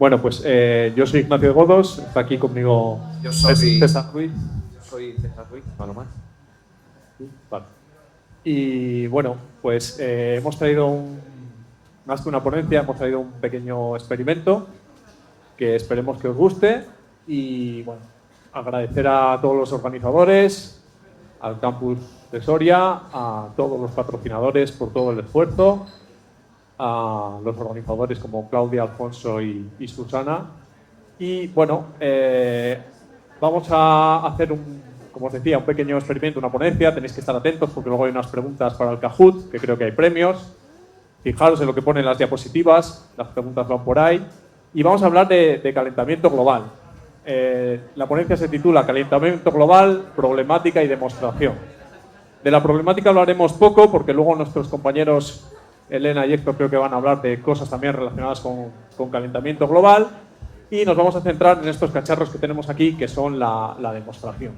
Bueno, pues yo soy Ignacio de Godos, está aquí conmigo César Ruiz. Yo soy César Ruiz, ¿no más? Vale. Y bueno, pues hemos traído más que una ponencia, hemos traído un pequeño experimento que esperemos que os guste y bueno, agradecer a todos los organizadores, al campus de Soria, a todos los patrocinadores por todo el esfuerzo, a los organizadores como Claudia, Alfonso y Susana. Y bueno, vamos a hacer como os decía, un pequeño experimento, una ponencia. Tenéis que estar atentos porque luego hay unas preguntas para el Kahoot, que creo que hay premios. Fijaros en lo que ponen las diapositivas, las preguntas van por ahí. Y vamos a hablar de calentamiento global. La ponencia se titula Calentamiento global, problemática y demostración. De la problemática hablaremos poco porque luego nuestros compañeros Elena y Héctor creo que van a hablar de cosas también relacionadas con calentamiento global. Y nos vamos a centrar en estos cacharros que tenemos aquí, que son la demostración.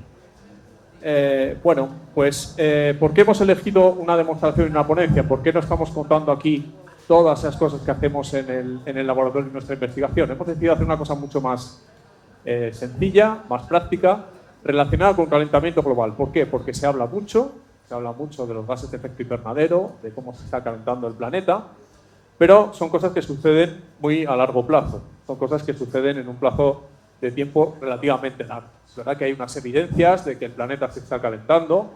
Bueno, pues ¿por qué hemos elegido una demostración y una ponencia? ¿Por qué no estamos contando aquí todas esas cosas que hacemos en el laboratorio de nuestra investigación? Hemos decidido hacer una cosa mucho más sencilla, más práctica, relacionada con calentamiento global. ¿Por qué? Porque se habla mucho de los gases de efecto invernadero, de cómo se está calentando el planeta, pero son cosas que suceden muy a largo plazo, son cosas que suceden en un plazo de tiempo relativamente largo. Es verdad que hay unas evidencias de que el planeta se está calentando,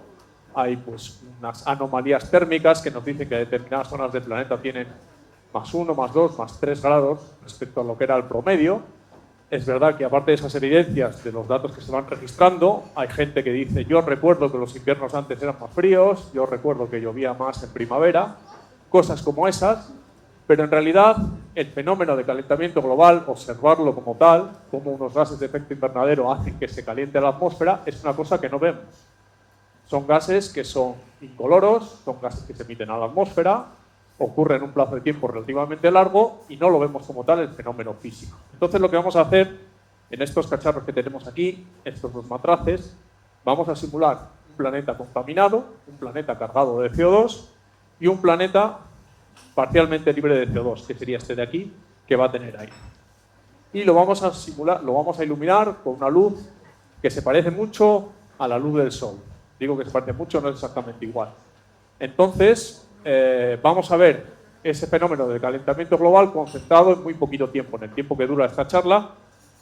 hay pues unas anomalías térmicas que nos dicen que determinadas zonas del planeta tienen +1, +2, +3 grados respecto a lo que era el promedio. Es verdad que aparte de esas evidencias, de los datos que se van registrando, hay gente que dice, yo recuerdo que los inviernos antes eran más fríos, yo recuerdo que llovía más en primavera, cosas como esas. Pero en realidad el fenómeno de calentamiento global, observarlo como tal, como unos gases de efecto invernadero hacen que se caliente la atmósfera, es una cosa que no vemos. Son gases que son incoloros, son gases que se emiten a la atmósfera, ocurren en un plazo de tiempo relativamente largo y no lo vemos como tal el fenómeno físico. Entonces lo que vamos a hacer en estos cacharros que tenemos aquí, estos dos matraces, vamos a simular un planeta contaminado, un planeta cargado de CO2 y un planeta parcialmente libre de CO2, que sería este de aquí, que va a tener aire. Y lo vamos a simular, lo vamos a iluminar con una luz que se parece mucho a la luz del sol. Digo que se parece mucho, no es exactamente igual. Entonces, vamos a ver ese fenómeno de calentamiento global concentrado en muy poquito tiempo. En el tiempo que dura esta charla,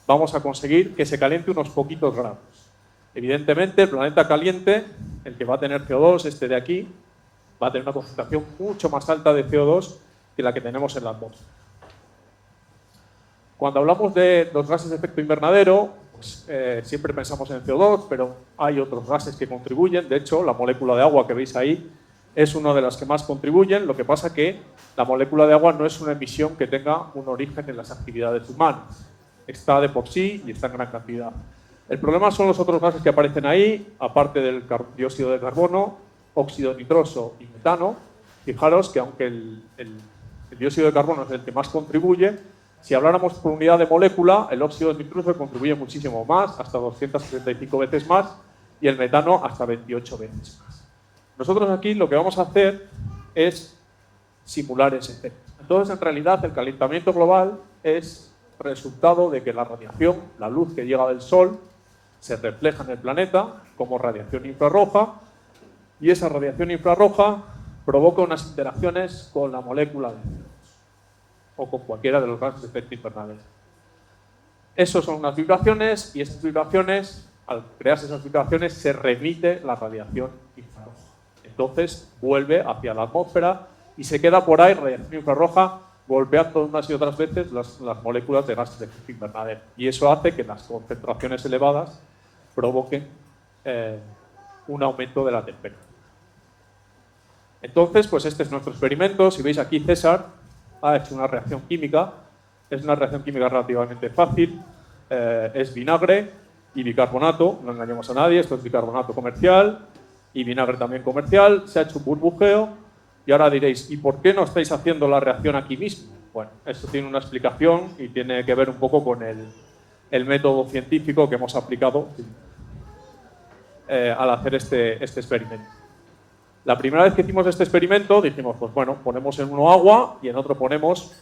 vamos a conseguir que se caliente unos poquitos grados. Evidentemente, el planeta caliente, el que va a tener CO2, este de aquí, va a tener una concentración mucho más alta de CO2 que la que tenemos en la atmósfera. Cuando hablamos de los gases de efecto invernadero, pues, siempre pensamos en CO2, pero hay otros gases que contribuyen. De hecho, la molécula de agua que veis ahí es una de las que más contribuyen. Lo que pasa que la molécula de agua no es una emisión que tenga un origen en las actividades humanas. Está de por sí y está en gran cantidad. El problema son los otros gases que aparecen ahí, aparte del dióxido de carbono, óxido nitroso y metano. Fijaros que aunque el dióxido de carbono es el que más contribuye, si habláramos por unidad de molécula, el óxido nitroso contribuye muchísimo más, hasta 265 veces más, y el metano hasta 28 veces más. Nosotros aquí lo que vamos a hacer es simular ese efecto. Entonces, en realidad, el calentamiento global es resultado de que la radiación, la luz que llega del Sol, se refleja en el planeta como radiación infrarroja, y esa radiación infrarroja provoca unas interacciones con la molécula de CO2 o con cualquiera de los gases de efecto invernadero. Esas son unas vibraciones y esas vibraciones, al crearse esas vibraciones, se remite la radiación infrarroja. Entonces vuelve hacia la atmósfera y se queda por ahí radiación infrarroja golpeando unas y otras veces las moléculas de gases de efecto invernadero. Y eso hace que las concentraciones elevadas provoquen un aumento de la temperatura. Entonces, pues este es nuestro experimento. Si veis aquí, César ha hecho una reacción química. Es una reacción química relativamente fácil. Es vinagre y bicarbonato. No engañemos a nadie, esto es bicarbonato comercial y vinagre también comercial. Se ha hecho un burbujeo y ahora diréis, ¿y por qué no estáis haciendo la reacción aquí mismo? Bueno, esto tiene una explicación y tiene que ver un poco con el método científico que hemos aplicado al hacer este experimento. La primera vez que hicimos este experimento dijimos, pues bueno, ponemos en uno agua y en otro ponemos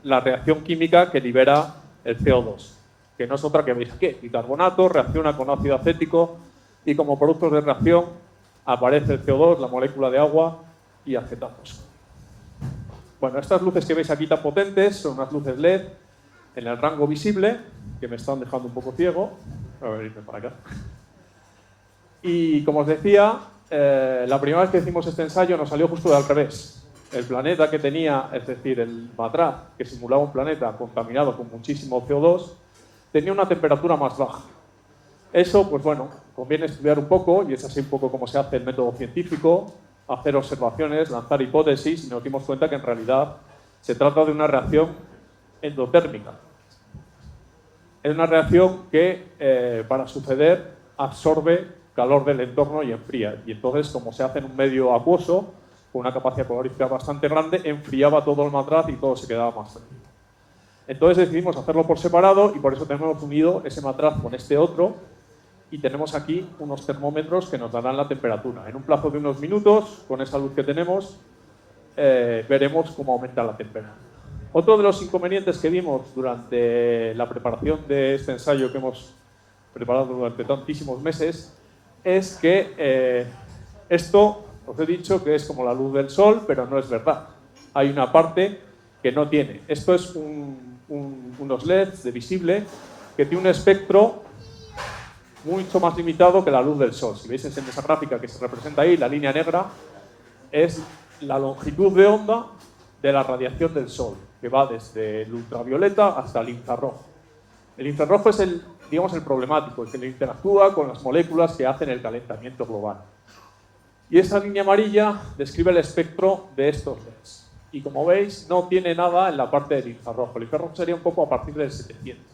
la reacción química que libera el CO2, que no es otra que veis aquí. Bicarbonato reacciona con ácido acético y como productos de reacción aparece el CO2, la molécula de agua y acetatos. Bueno, estas luces que veis aquí tan potentes son unas luces LED en el rango visible, que me están dejando un poco ciego. A ver, irme para acá. Y como os decía, la primera vez que hicimos este ensayo nos salió justo de al revés. El planeta que tenía, es decir, el matraz que simulaba un planeta contaminado con muchísimo CO2, tenía una temperatura más baja. Eso, pues bueno, conviene estudiar un poco, y es así un poco como se hace el método científico, hacer observaciones, lanzar hipótesis, y nos dimos cuenta que en realidad se trata de una reacción endotérmica. Es una reacción que, para suceder, absorbe calor del entorno y enfría. Y entonces, como se hace en un medio acuoso, con una capacidad calorífica bastante grande, enfriaba todo el matraz y todo se quedaba más frío. Entonces decidimos hacerlo por separado y por eso tenemos unido ese matraz con este otro y tenemos aquí unos termómetros que nos darán la temperatura. En un plazo de unos minutos, con esa luz que tenemos, veremos cómo aumenta la temperatura. Otro de los inconvenientes que vimos durante la preparación de este ensayo que hemos preparado durante tantísimos meses es que esto, os he dicho que es como la luz del sol, pero no es verdad. Hay una parte que no tiene. Esto es unos LEDs de visible que tiene un espectro mucho más limitado que la luz del sol. Si veis en esa gráfica que se representa ahí, la línea negra es la longitud de onda de la radiación del sol, que va desde el ultravioleta hasta el infrarrojo. El infrarrojo es el problemático, el que interactúa con las moléculas que hacen el calentamiento global. Y esa línea amarilla describe el espectro de estos LEDs. Y como veis, no tiene nada en la parte del infrarrojo. El infrarrojo sería un poco a partir del 700.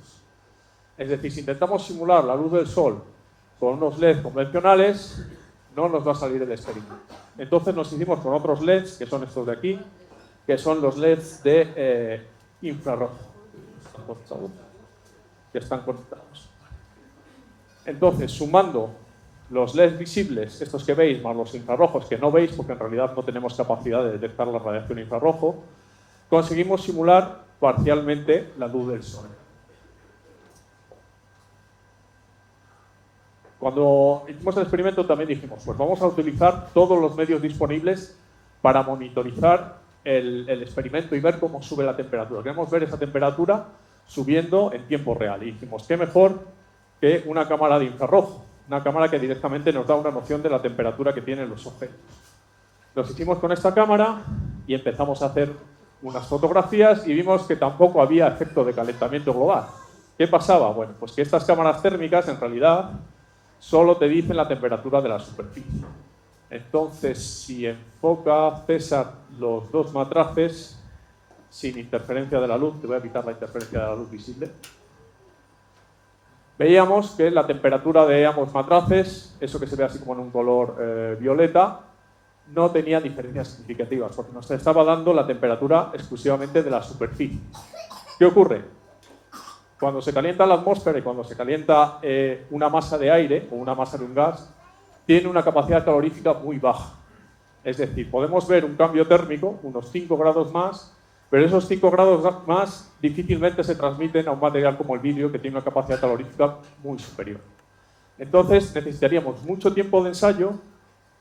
Es decir, si intentamos simular la luz del sol con unos LEDs convencionales, no nos va a salir el experimento. Entonces nos hicimos con otros LEDs, que son estos de aquí, que son los LEDs de infrarrojo, que están conectados. Entonces, sumando los LEDs visibles, estos que veis, más los infrarrojos que no veis, porque en realidad no tenemos capacidad de detectar la radiación infrarrojo, conseguimos simular parcialmente la luz del sol. Cuando hicimos el experimento también dijimos, pues vamos a utilizar todos los medios disponibles para monitorizar el experimento y ver cómo sube la temperatura. Queremos ver esa temperatura subiendo en tiempo real. Y dijimos, ¿qué mejor que una cámara de infrarrojo? Una cámara que directamente nos da una noción de la temperatura que tienen los objetos. Los hicimos con esta cámara y empezamos a hacer unas fotografías y vimos que tampoco había efecto de calentamiento global. ¿Qué pasaba? Bueno, pues que estas cámaras térmicas en realidad solo te dicen la temperatura de la superficie. Entonces, si enfoca César los dos matraces sin interferencia de la luz, te voy a quitar la interferencia de la luz visible, veíamos que la temperatura de ambos matraces, eso que se ve así como en un color violeta, no tenía diferencias significativas, porque nos estaba dando la temperatura exclusivamente de la superficie. ¿Qué ocurre? Cuando se calienta la atmósfera y cuando se calienta una masa de aire o una masa de un gas, tiene una capacidad calorífica muy baja. Es decir, podemos ver un cambio térmico, unos 5 grados más, pero esos 5 grados más difícilmente se transmiten a un material como el vidrio, que tiene una capacidad calorífica muy superior. Entonces necesitaríamos mucho tiempo de ensayo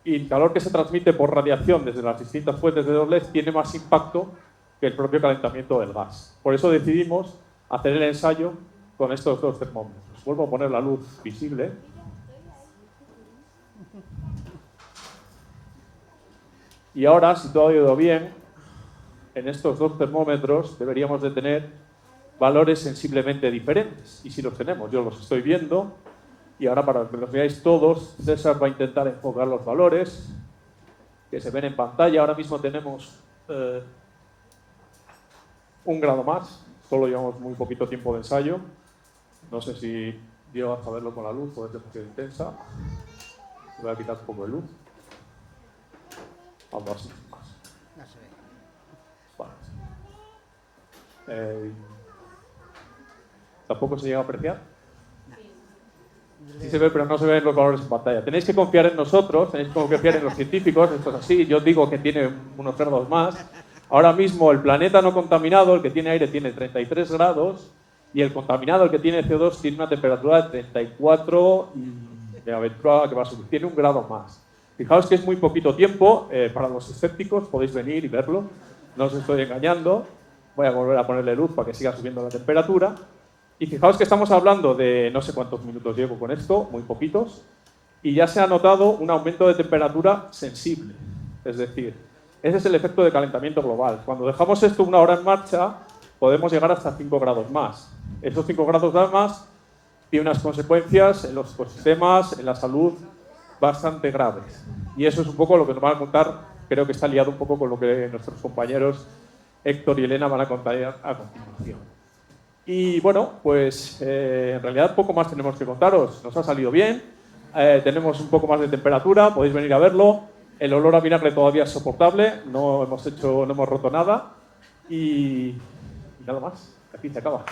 y el calor que se transmite por radiación desde las distintas fuentes de los LEDs tiene más impacto que el propio calentamiento del gas. Por eso decidimos hacer el ensayo con estos dos termómetros. Vuelvo a poner la luz visible. Y ahora, si todo ha ido bien, en estos dos termómetros deberíamos de tener valores sensiblemente diferentes. Y si los tenemos, yo los estoy viendo. Y ahora, para que los veáis todos, César va a intentar enfocar los valores que se ven en pantalla. Ahora mismo tenemos 1 grado más. Solo llevamos muy poquito tiempo de ensayo. No sé si llegas a verlo con la luz o es demasiado intensa. Voy a quitar un poco de luz. Algo así. No se ve. Vale. ¿Tampoco se llega a apreciar? Sí se ve, pero no se ven los valores en pantalla. Tenéis que confiar en nosotros, tenéis que confiar en los científicos. Esto es así. Yo digo que tiene unos grados más, Ahora mismo el planeta no contaminado, el que tiene aire, tiene 33 grados y el contaminado, el que tiene CO2, tiene una temperatura de 34 y de aventura que va a subir. Tiene 1 grado más. Fijaos que es muy poquito tiempo. Para los escépticos podéis venir y verlo. No os estoy engañando. Voy a volver a ponerle luz para que siga subiendo la temperatura. Y fijaos que estamos hablando de no sé cuántos minutos llevo con esto, muy poquitos, y ya se ha notado un aumento de temperatura sensible. Es decir, ese es el efecto de calentamiento global. Cuando dejamos esto 1 hora en marcha, podemos llegar hasta 5 grados más. Esos 5 grados más tienen unas consecuencias en los ecosistemas, en la salud, bastante graves. Y eso es un poco lo que nos van a contar, creo que está liado un poco con lo que nuestros compañeros Héctor y Elena van a contar a continuación. Y bueno, pues en realidad poco más tenemos que contaros. Nos ha salido bien, tenemos un poco más de temperatura, podéis venir a verlo. El olor a vinagre todavía es soportable, no hemos roto nada y nada más. Aquí se acaba.